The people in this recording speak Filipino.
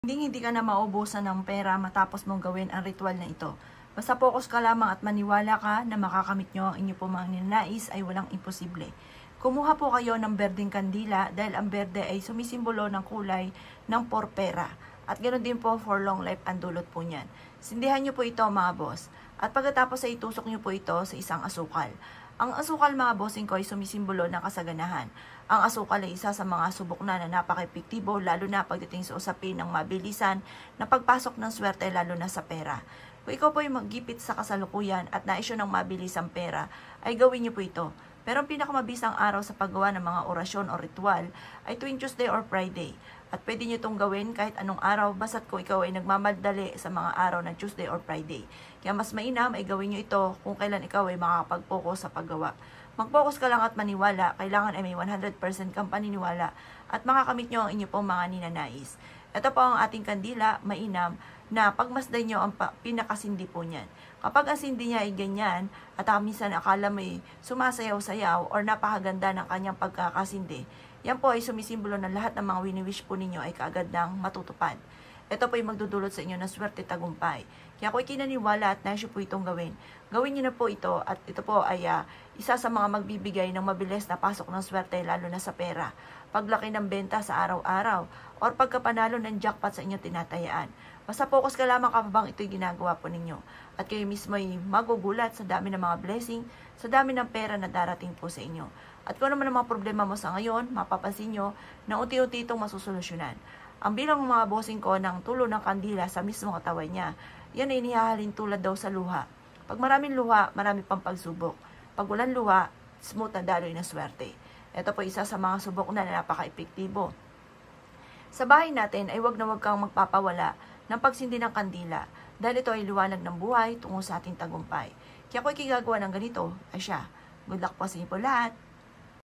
Hindi ka na maubusan ng pera matapos mong gawin ang ritual na ito. Basta focus ka lamang at maniwala ka na makakamit nyo ang inyo pong mga ninanais ay walang imposible. Kumuha po kayo ng berdeng kandila dahil ang berde ay sumisimbolo ng kulay ng porpera. At ganoon din po for long life ang dulot po niyan. Sindihan nyo po ito mga boss. At pagkatapos ay itusok nyo po ito sa isang asukal. Ang asukal mga bossing ko ay sumisimbolo ng kasaganahan. Ang asukal ay isa sa mga subok na napaka-epektibo lalo na pagdating sa usapin ng mabilisan na pagpasok ng swerte lalo na sa pera. Kung ikaw po ay maggipit sa kasalukuyan at naisyo ng mabilisang pera, ay gawin niyo po ito. Pero ang pinakamabisang araw sa paggawa ng mga orasyon o ritual ay tuwing Tuesday or Friday. At pwede nyo itong gawin kahit anong araw basta't kung ikaw ay nagmamadali sa mga araw ng Tuesday or Friday. Kaya mas mainam ay gawin nyo ito kung kailan ikaw ay makakapag-focus sa paggawa. Mag-focus ka lang at maniwala, kailangan ay may 100% kang paniniwala at makakamit nyo ang inyo pong mga ninanais. Ito po ang ating kandila, mainam, na pagmasdan nyo ang pinakasindi po niyan. Kapag ang sindi niya ay ganyan, at minsan akala may sumasayaw-sayaw or napakaganda ng kanyang pagkakasindi, yan po ay sumisimbolo na lahat ng mga wini-wish po ninyo ay kaagad nang matutupad. Ito po ay magdudulot sa inyo ng swerte tagumpay. Kaya kung ikinaniwala at naisyo po itong gawin nyo na po ito at ito po ay isa sa mga magbibigay ng mabilis na pasok ng swerte lalo na sa pera. Paglaki ng benta sa araw-araw or pagkapanalo ng jackpot sa inyong tinatayaan. Basta focus ka lamang kapabang ito'y ginagawa po ninyo. At kayo mismo ay magugulat sa dami ng mga blessing, sa dami ng pera na darating po sa inyo. At kung ano man ang mga problema mo sa ngayon, mapapansin nyo na unti-unti itong masusolusyonan. Ang bilang mga bossing ko ng tulo ng kandila sa mismong katawan niya, yan ay inihahalin tulad daw sa luha. Pag maraming luha, marami pang pagsubok. Pag walang luha, smooth na daloy na swerte. Ito po isa sa mga subok na napaka-epektibo. Sa bahay natin ay wag kang magpapawala ng pagsindi ng kandila dahil ito ay liwanag ng buhay tungo sa ating tagumpay. Kaya kung ikigagawa ng ganito, ay siya. Good luck po sa inyo po lahat.